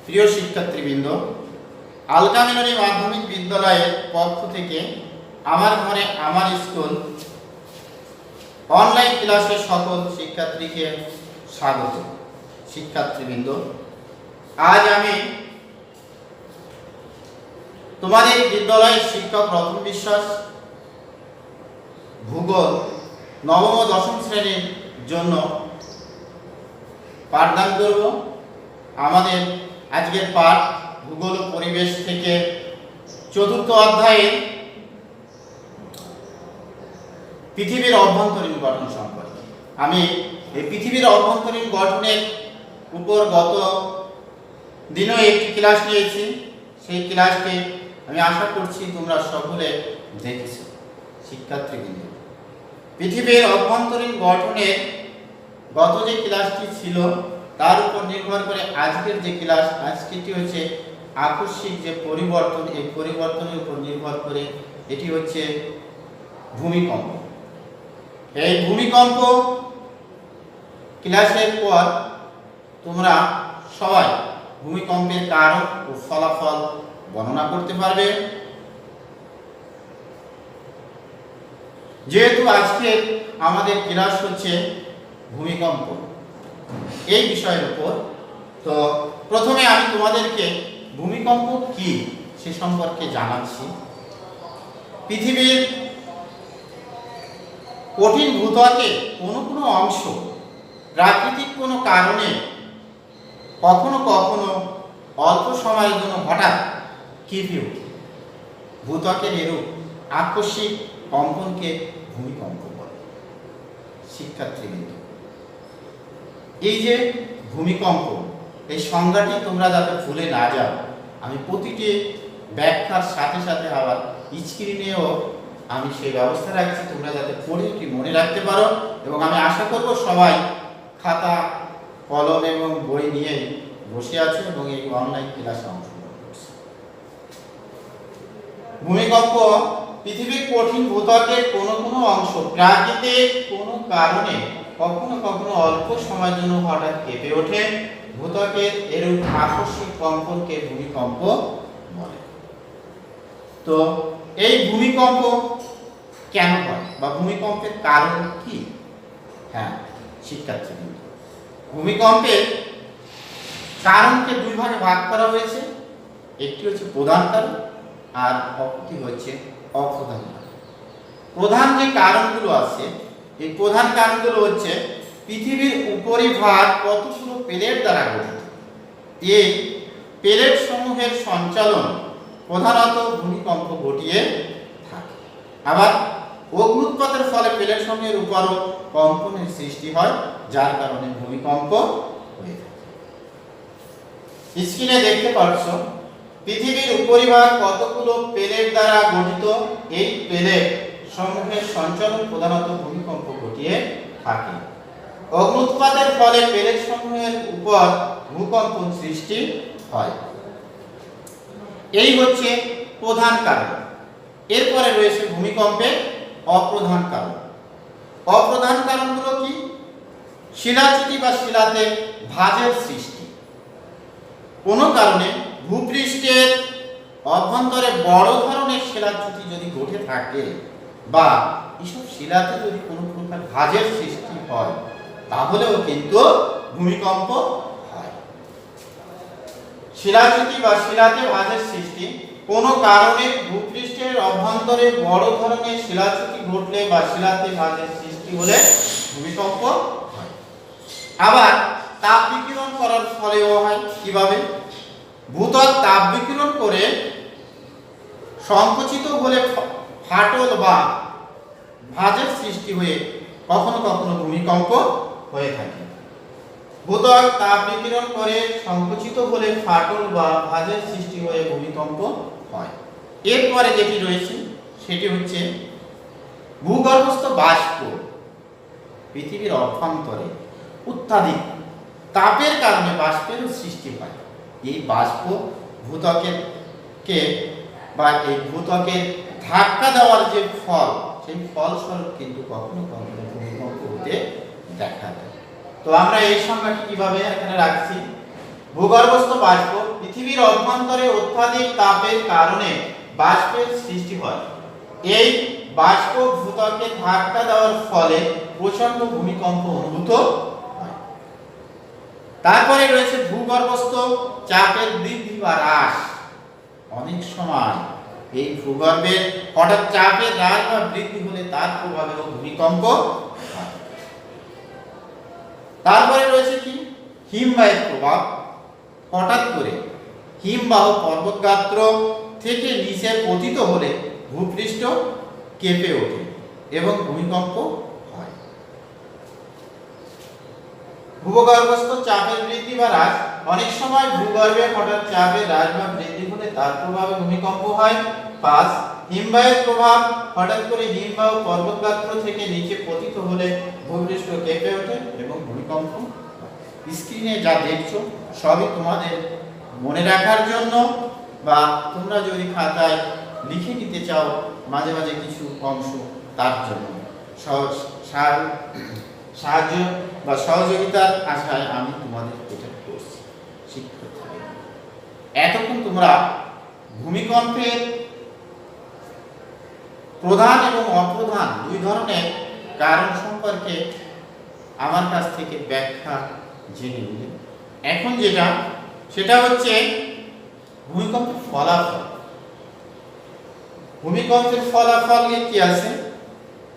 প্রিয় শিক্ষার্থীবৃন্দ, আলকা মিলনী মাধ্যমিক বিদ্যালয়ের পক্ষ থেকে আমার ঘরে আমার স্কুল অনলাইন ক্লাসে সকল শিক্ষার্থীকে স্বাগত। শিক্ষার্থীবৃন্দ, আজ আমি তোমাদের বিদ্যালয়ের শিক্ষক রতন বিশ্বাস ভূগোল নবম ও দশম শ্রেণীর জন্য পাঠদান করব। আমাদের আজকের পাঠ ভূগোল ও পরিবেশ থেকে চতুর্থ অধ্যায়ের পৃথিবীর অভ্যন্তরীণ গঠন সম্পর্কে। আমি এই পৃথিবীর অভ্যন্তরীণ গঠনের উপর গত দিনও একটি ক্লাস নিয়েছি। সেই ক্লাসটি আমি আশা করছি তোমরা সকলে দেখেছো। শিক্ষার্থীবৃন্দ, পৃথিবীর অভ্যন্তরীণ গঠনের গত যে ক্লাসটি ছিল তার উপর নির্ভর করে আজকের যে ক্লাস, আজকেটি হচ্ছে আকস্মিক যে পরিবর্তন, এই পরিবর্তনের উপর নির্ভর করে এটি হচ্ছে ভূমিকম্প। এই ভূমিকম্প ক্লাসের পর তোমরা সবাই ভূমিকম্পের কারণ ও ফলাফল বর্ণনা করতে পারবে। যেহেতু আজকে আমাদের ক্লাস হচ্ছে ভূমিকম্প এই বিষয়ের উপর, তো প্রথমে আমি তোমাদেরকে ভূমিকম্প কি সে সম্পর্কে জানাচ্ছি। পৃথিবীর কঠিন ভূত্বকে কোনো অংশ প্রাকৃতিক কোনো কারণে কখনো কখনো অল্প সময়ের জন্য হঠাৎ কেঁপে ওঠে। ভূত্বকের এরূপ আকস্মিক কম্পনকে ভূমিকম্প বলে। শিক্ষার্থীবৃন্দ, এই যে ভূমিকম্প, এই সংজ্ঞাটি তোমরা যাতে ভুলে না যাও, আমি প্রতিটি ব্যাখ্যার সাথে সাথে আবার স্ক্রিনেও আমি সেই ব্যবস্থা রাখছি, তোমরা যাতে পড়ে এটি মনে রাখতে পারো। এবং আমি আশা করব সবাই খাতা কলম এবং বই নিয়ে বসে আছো এবং এই অনলাইন ক্লাসে অংশগ্রহণ করছো। ভূমিকম্প পৃথিবীর কঠিন ভূত্বকের কোনো অংশ প্রাকৃতিক কোনো কারণে কখনো কখনো অল্প সময়ের জন্য হঠাৎ কেঁপে ওঠে। ভূত্বকের এরূপ আকস্মিক কম্পনকে ভূমিকম্প বলে। তো এই ভূমিকম্প কেন হয় বা ভূমিকম্পের কারণ কি? হ্যাঁ শিক্ষার্থীবৃন্দ, ভূমিকম্পের কারণকে দুই ভাগে ভাগ করা হয়েছে। একটি হচ্ছে প্রধান কারণ আর অপরটি হচ্ছে অপ্রধান কারণ। প্রধান যে কারণগুলো আছে, এই প্রধান কারণগুলো হচ্ছে পৃথিবীর উপরিভাগ কতগুলো প্লেট দ্বারা গঠিত। এই প্লেট সমূহের সঞ্চালন প্রধানত ভূমিকম্প ঘটিয়ে থাকে। আবার অগ্ন্যুৎপাতের ফলে প্লেট সমূহের উপরও কম্পনের সৃষ্টি হয়, যার কারণে ভূমিকম্প হয়ে থাকে। স্ক্রিনে দেখতে পাচ্ছ পৃথিবীর উপরিভাগ কতগুলো প্লেট দ্বারা গঠিত। এই প্লেট সমূহের সঞ্চালন প্রধানত ভূমিকম্প ঘটিয়ে থাকে। অগ্ন্যুৎপাতের ফলে প্লেট সমূহের উপর ভূকম্পন সৃষ্টি হয়। এই হচ্ছে প্রধান কারণ। এরপরে রয়েছে ভূমিকম্পের অপ্রধান কারণ। অপ্রধান কারণগুলো কি? শিলাচ্যুতি বা শিলাতে ভাঁজের সৃষ্টি। কোনো কারণে ভূপৃষ্ঠের অভ্যন্তরে বড় ধরনের শিলাচ্যুতি যদি ঘটে থাকে বা এসব শিলাতে যদি কোনো প্রকার ভাঁজের সৃষ্টি হয়, তাহলেও কিন্তু ভূমিকম্প হয়। শিলাচ্যুতি বা শিলাতে ভাঁজের সৃষ্টি কোনো কারণে ভূপৃষ্ঠের অভ্যন্তরে বড় ধরনের শিলাচ্যুতি ঘটলে বা শিলাতে ভাঁজের সৃষ্টি হলে ভূমিকম্প হয়। আবার তাপ বিকিরণ করার ফলেও হয়। কিভাবে? ভূত্বক তাপ বিকিরণ করে সংকুচিত হলে ফাটল বা ভাঁজের সৃষ্টি হয়ে কখনো কখনো ভূমিকম্প হয়ে থাকে। ভূত্বক তাপ বিকিরণ করে সংকুচিত হলে ফাটল বা ভাঁজের সৃষ্টি হয়ে ভূমিকম্প হয়। এরপরে যেটি রয়েছে সেটি হচ্ছে ভূগর্ভস্থ বাষ্প। পৃথিবীর অভ্যন্তরে অত্যাধিক তাপের কারণে বাষ্পেরও সৃষ্টি হয়। এই বাষ্প ভূত্বকের বা এই ভূত্বকের ধাক্কা দেওয়ার যে ফল, সেই ফলস্বরূপ কিন্তু কখনো কখনো ভূমিকম্প হতে দেখা যায়। তো আমরা এই সংখ্যাটি কিভাবে এখানে রাখছি? ভূগর্ভস্থ বাষ্প পৃথিবীর অভ্যন্তরে অত্যাধিক তাপের কারণে বাষ্পের সৃষ্টি হয়। এই বাষ্প ভূত্বকে ধাক্কা দেওয়ার ফলে প্রচন্ড ভূমিকম্প অনুভূত হয়। তারপরে রয়েছে ভূগর্ভস্থ চাপের বৃদ্ধি বা হ্রাস। অনেক সময় এই ভূগর্ভের হঠাৎ চাপের হ্রাস বা বৃদ্ধি হলে তার প্রভাবেও ভূমিকম্প হয়। তারপরে রয়েছে কি হিমবাহের প্রভাব। হঠাৎ করে হিমবাহ পর্বতগাত্র থেকে নিচে পতিত হলে ভূপৃষ্ঠ কেঁপে ওঠে এবং ভূমিকম্প হয়। ভূগর্ভস্থ চাপের বৃদ্ধি বা হ্রাস। অনেক সময় ভূগর্ভে হঠাৎ চাপের হ্রাস বা বৃদ্ধি হলে তার প্রভাবে ভূমিকম্প হয়। 5 হিমবাহের প্রভাব। হঠাৎ করে হিমবাহ পর্বতগাত্র থেকে নিচে পতিত হলে ভূপৃষ্ঠ কেঁপে ওঠে এবং ভূমিকম্প হয়। স্ক্রিনে যা দেখছো সবই তোমাদের মনে রাখার জন্য, বা তোমরা যদি খাতায় লিখে নিতে চাও মাঝে মাঝে কিছু অংশ, তার জন্য সাহায্য বা সহযোগিতার আশায় আমি তোমাদের এটা করছি। শিক্ষার্থী, এতক্ষণ তোমরা ভূমিকম্পের প্রধান এবং অপ্রধান দুই ধরনের কারণ সম্পর্কে আমার কাছ থেকে ব্যাখ্যা জেনে নিলে। এখন সেটা হচ্ছে ভূমিকম্পের ফলাফল। ভূমিকম্পের ফলাফল কি আছে?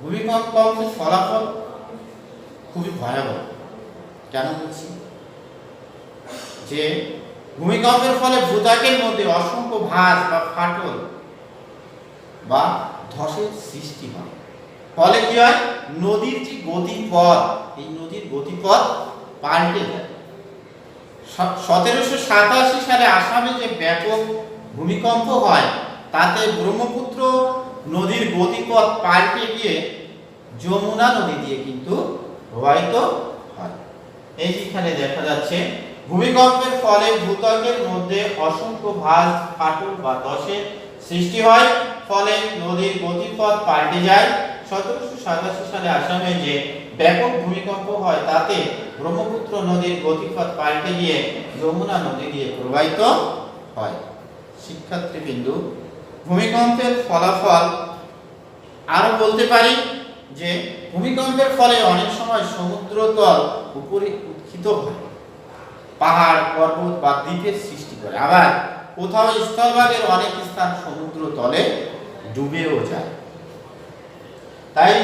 ভূমিকম্পের ফলাফল খুবই ভয়াবহ। কেন বলছি? যে ভূমিকম্পের ফলে ভূত্বকের মধ্যে অসংখ্য ভাঁজ বা ফাটল বা ধসের সৃষ্টি হয়। ফলে কি হয়? নদীর যে গতিপথ, এই নদীর গতিপথ পাল্টে যায়। 1787 সালে আসামে যে ব্যাপক ভূমিকম্প হয় তাতে ব্রহ্মপুত্র নদীর গতিপথ পাল্টে গিয়ে যমুনা নদী দিয়ে কিন্তু প্রবাহিত হয়। এই যেখানে দেখা যাচ্ছে ভূমিকম্পের ফলে ভূত্বকের মধ্যে অসংখ্য ভাঁজ, ফাটল বা ধসের সৃষ্টি হয়। ফলে নদীর গতিপথ পাল্টে যায়। 1787 সালে আসামে যে ব্যাপক ভূমিকম্প হয় তাতে ব্রহ্মপুত্র নদীর গতিপথ পাল্টে গিয়ে যমুনা নদী দিয়ে প্রবাহিত হয়। শিক্ষার্থীবৃন্দু, ভূমিকম্পের ফলাফল আরো বলতে পারি যে ভূমিকম্পের ফলে অনেক সময় সমুদ্রতল উপরে উত্থিত হয়, পাহাড়, পর্বত বা দ্বীপের সৃষ্টি করে। আবার কোথাও স্থলভাগের অনেক স্থান সমুদ্র তলে ডুবেও যায়। তাই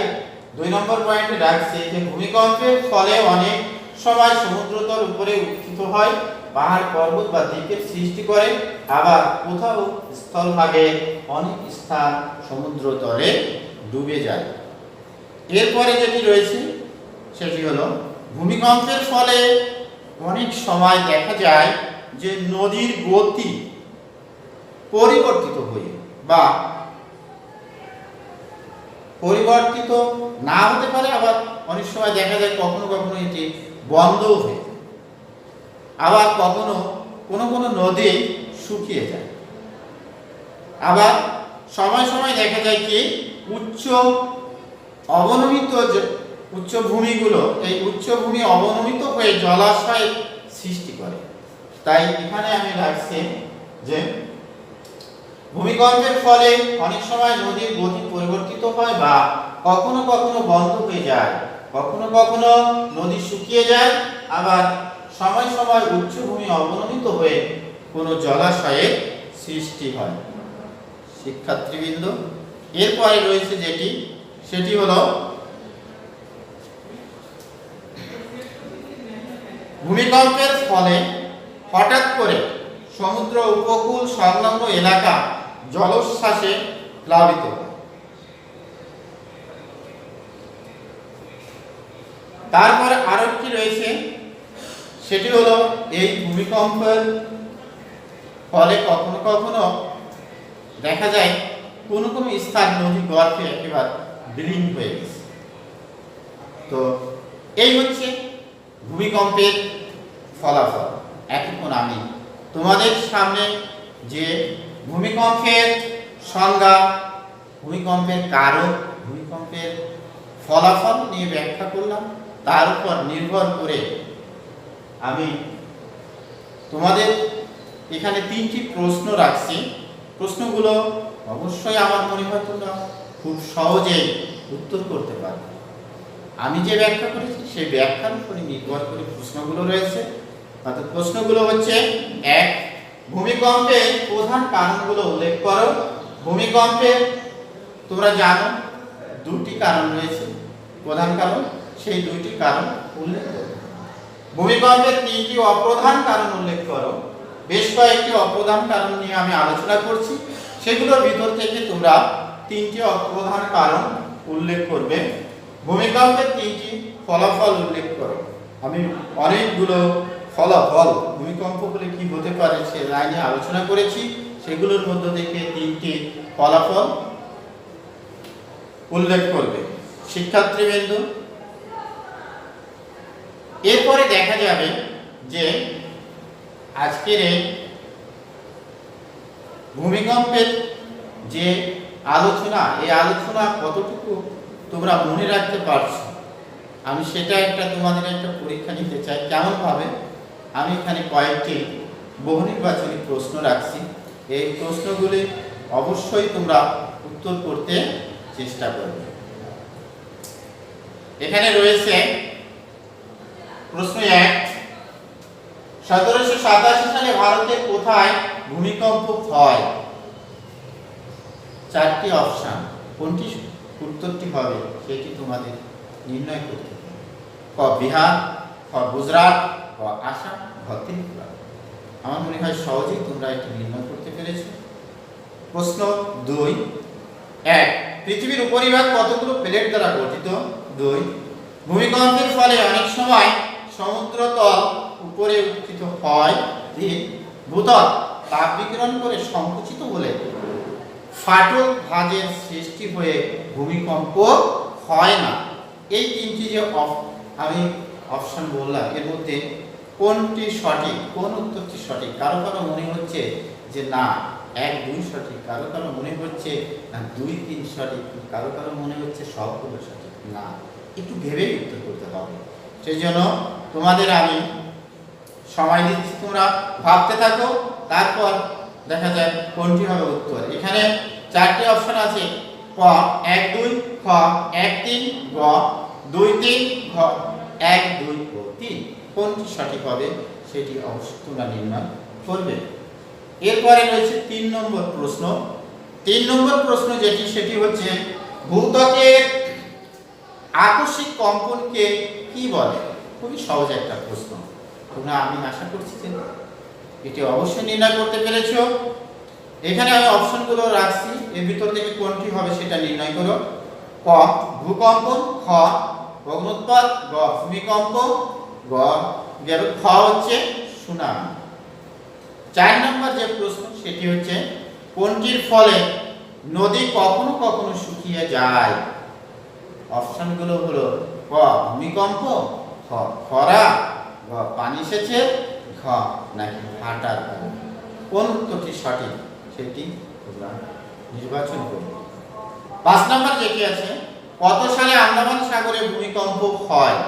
2 নম্বর পয়েন্টে রাখছি যে ভূমিকম্পের ফলে অনেক সময় সমুদ্রতল উপরে উত্থিত হয়, পাহাড়, পর্বত বা দ্বীপের সৃষ্টি করে। আবার কোথাও স্থলভাগে অনেক স্থান সমুদ্র তলে ডুবে যায়। এরপরে যেটি রয়েছে সেটি হলো ভূমিকম্পের ফলে অনেক সময় দেখা যায় যে নদীর গতি পরিবর্তিত হয়ে বা পরিবর্তিত না হতে পারে। আবার অনেক সময় দেখা যায় কখনো কখনো এটি বন্ধও হয়ে যায়। আবার কখনো কোনো নদী শুকিয়ে যায়। আবার সময় সময় দেখা যায় কি উচ্চভূমিগুলো এই উচ্চভূমি অবনমিত হয়ে জলাশয়ের সৃষ্টি করে। তাই এখানে আমি রাখছি যে ভূমিকম্পের ফলে অনেক সময় নদীর গতি পরিবর্তিত হয় বা কখনো কখনো বন্ধ হয়ে যায়, কখনো কখনো নদী শুকিয়ে যায়। আবার সময় সময় উচ্চভূমি অবনমিত হয়ে কোনো জলাশয়ের সৃষ্টি হয়। শিক্ষার্থীবৃন্দ, এরপরে রয়েছে সেটি হলো ভূমিকম্পের ফলে হঠাৎ করে সমুদ্র উপকূল সংলগ্ন এলাকা জলোচ্ছ্বাসে প্লাবিত হয়। তারপরে আরেকটি রয়েছে, সেটি হলো এই ভূমিকম্পের ফলে কখনো কখনো দেখা যায় কোনো স্থান নদী গর্ভে একেবারে বিলীন হয়ে গেছে। তো এই হচ্ছে ভূমিকম্পের ফলাফল। এখন আমি তোমাদের সামনে যে ভূমিকম্পের সংজ্ঞা, ভূমিকম্পের কারণ, ভূমিকম্পের ফলাফল নিয়ে ব্যাখ্যা করলাম, তার উপর নির্ভর করে আমি তোমাদের এখানে তিনটি প্রশ্ন রাখছি। প্রশ্নগুলো অবশ্যই আমার মনে হয় তোমরা খুব সহজেই উত্তর করতে পারবে। আমি যে ব্যাখ্যা করেছি সেই ব্যাখ্যার উপরে নির্ভর করে প্রশ্নগুলো রয়েছে। অর্থাৎ প্রশ্নগুলো হচ্ছে, এক, ভূমিকম্পের প্রধান কারণগুলো উল্লেখ করো। ভূমিকম্পের তোমরা জানো দুটি কারণ রয়েছে, প্রধান কারণ, সেই দুইটি কারণ উল্লেখ করো। ভূমিকম্পের তিনটি অপ্রধান কারণ উল্লেখ করো। বেশ কয়েকটি অপ্রধান কারণ নিয়ে আমি আলোচনা করছি, সেগুলোর ভিতর থেকে তোমরা তিনটি অপ্রধান কারণ উল্লেখ করবে। ভূমিকম্পের তিনটি ফলাফল উল্লেখ করো। আমি অনেকগুলো ফলাফল ভূমিকম্প বলে কি হতে পারে সে লাইনে আলোচনা করেছি, সেগুলোর মধ্য থেকে তিনটি ফলাফল উল্লেখ করবে শিক্ষার্থীবৃন্দ। এরপরে দেখা যাবে যে আজকের এই ভূমিকম্পের যে আলোচনা, এই আলোচনা কতটুকু তোমরা মনে রাখতে পারছো, আমি সেটা তোমাদের একটা পরীক্ষা নিতে চাই। কেমন ভাবে আমি এখানে কয়েকটি বহু নির্বাচনী প্রশ্ন রাখছি, এই প্রশ্নগুলি অবশ্যই তোমরা উত্তর করতে চেষ্টা করবে। এখানে রয়েছে প্রশ্ন 1, 1787 সালে ভারতের কোথায় ভূমিকম্প হয়? চারটি অপশন, কোনটি উত্তরটি হবে সেটি তোমাদের নির্ণয় করতে হবে। ক বিহার, খ গুজরাট, ক আসাম, ঘ ত্রিপুরা। আমার মনে হয় সহজেই তোমরা এটি নির্ণয় করতে পেরেছো। প্রশ্ন 2, 1, পৃথিবীর উপরিভাগ কতগুলো প্লেট দ্বারা গঠিত? 2, ভূমিকম্পের ফলে অনেক সময় সমুদ্রতল উপরে উত্থিত হয়। 3, ভূতল তাপ বিকিরণ করে সংকুচিত হলে ফাটল ভাঁজের সৃষ্টি হয়ে ভূমিকম্প হয় না। এই তিনটি যে আমি অপশন বললাম, এর মধ্যে কোনটি সঠিক, কোন উত্তরটি সঠিক? কারো কারো মনে হচ্ছে যে না 1, 2 সঠিক, কারো কারো মনে হচ্ছে না 2, 3 সঠিক, কারো কারো মনে হচ্ছে সবগুলো সঠিক। না, একটু ভেবেই উত্তর করতে হবে। সেই জন্য তোমাদের আমি সময় দিচ্ছি, তোমরা ভাবতে থাকো, তারপর দেখা যায় কোনটি হবে উত্তর। এখানে চারটি অপশন আছে, ক 1, 2, খ 1, 3, গ 2, 3, ঘ 1, 2 ও 3। কোনটি সঠিক হবে সেটি অবশ্যই তোমরা নির্ণয় করবে। এরপরে রয়েছে 3 নম্বর প্রশ্ন। 3 নম্বর প্রশ্ন যেটি, সেটি হচ্ছে ভূত্বকের আকস্মিক কম্পনকে কি বলে? খুবই সহজ একটা প্রশ্ন, তোমরা আমি আশা করছি যে এটি অবশ্যই নির্ণয় করতে পেরেছো। এখানে আমি অপশনগুলো রাখছি, এর ভিতর থেকে কোনটি হবে সেটা নির্ণয় করো। ক ভূকম্প, খ অগ্নুৎপাত, গ ভূমিকম্প, গ গেল খ হচ্ছে সুনামি। 4 নম্বর যে প্রশ্ন সেটি হচ্ছে কোনটির ফলে নদী কখনো কখনো শুকিয়ে যায়? অপশনগুলো হলো ক ভূমিকম্প, খ খরা, গ পানি সেচে, ঘ নাকি ভাটার কারণে। কোন উত্তরটি সঠিক সেটি তোমরা নির্বাচন করবে। 5 নম্বর যেটি আছে, কত সালে আন্দামান সাগরে ভূমিকম্প হয়?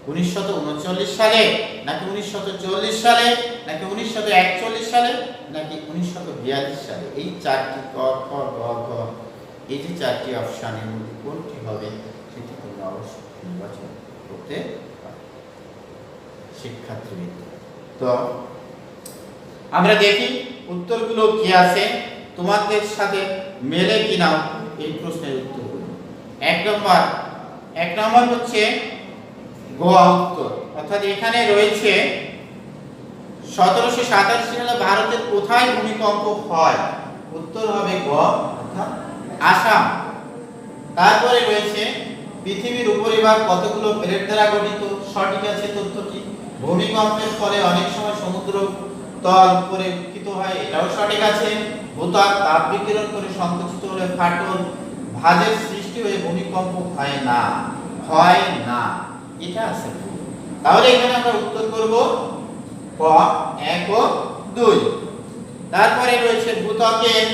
1939 সালে, নাকি 1940 সালে, নাকি 1941 সালে, নাকি 1942 সালে? এই চারটি ক খ গ ঘ, এই যে চারটি অপশনের মধ্যে কোনটি হবে সেটি তোমরা অবশ্যই নির্বাচন করতে পারবে শিক্ষার্থীবৃন্দ। তো আমরা দেখি উত্তরগুলো কি আছে, তোমাদের সাথে মেলে কিনা এই প্রশ্নের উত্তরগুলো। 1 নম্বর হচ্ছে গ উত্তর, অর্থাৎ এখানে রয়েছে 1787 সালে ভারতের কোথায় ভূমিকম্প হয়? উত্তর হবে গ অর্থাৎ আসাম। তারপরে রয়েছে পৃথিবীর উপরিভাগ কতগুলো প্লেট দ্বারা গঠিত? সঠিক আছে তথ্যটি। ভূমিকম্পের ফলে অনেক সময় সমুদ্র তল উপরে উত্থিত হয়, এটাও সঠিক আছে। ভূত্বক তাপ বিকিরণ করে সংকুচিত হলে ফাটল ভাঁজের সৃষ্টি হয়ে ভূমিকম্প হয় না, এটা আছে। তাহলে এখানে আমরা উত্তর করব ক 1 ও 2। তারপরে রয়েছে ভূত্বকের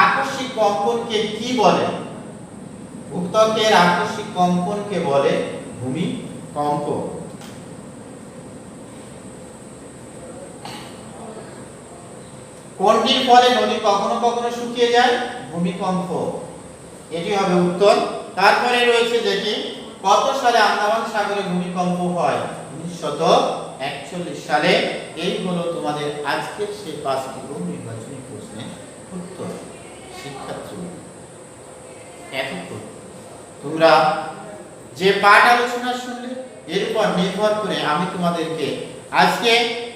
আকস্মিক কম্পনকে কি বলে? ভূত্বকের আকস্মিক কম্পনকে বলে ভূমিকম্প। কোনটির ফলে নদী কখনো কখনো শুকিয়ে যায়? ভূমিকম্প। এটি হবে উত্তর। তারপরে রয়েছে যেটি, কত সালে আন্দামান সাগরে ভূমিকম্প হয়? 1941 সালে। এই হলো তোমাদের আজকের সেই 5টি বহু নির্বাচনী প্রশ্নের উত্তর। শিক্ষার্থী, এতক্ষণ তোমরা যে পাঠ আলোচনা শুনলে, এর উপর নির্ভর করে আমি তোমাদেরকে আজকে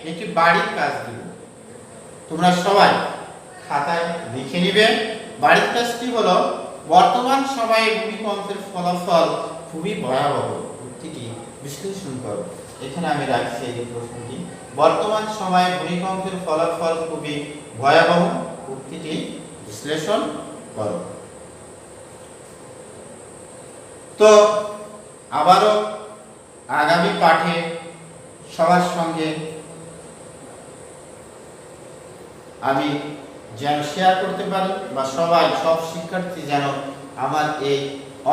একটি বাড়ির কাজ দেব। তোমরা সবাই খাতায় লিখে নিবে। বাড়ির কাজটি হলো, বর্তমান সময়ে ভূমিকম্পের ফলাফল খুবই ভয়াবহ, উক্তিটি বিশ্লেষণ করো। এখানে আমি রাখছি এই প্রশ্নটি, বর্তমান সময়ে ভূমিকম্পের ফলাফল খুবই ভয়াবহ, উক্তিটি বিশ্লেষণ করো। তো আবারও আগামী পাঠে সবার সঙ্গে আমি যেন শেয়ার করতে পারি, বা সব শিক্ষার্থী যেন আমার এই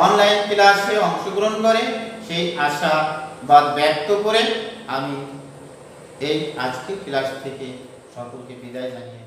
অনলাইন ক্লাসে অংশগ্রহণ করে, সেই আশাবাদ ব্যক্ত করে আমি এই আজকের ক্লাস থেকে সকলকে বিদায় জানিয়ে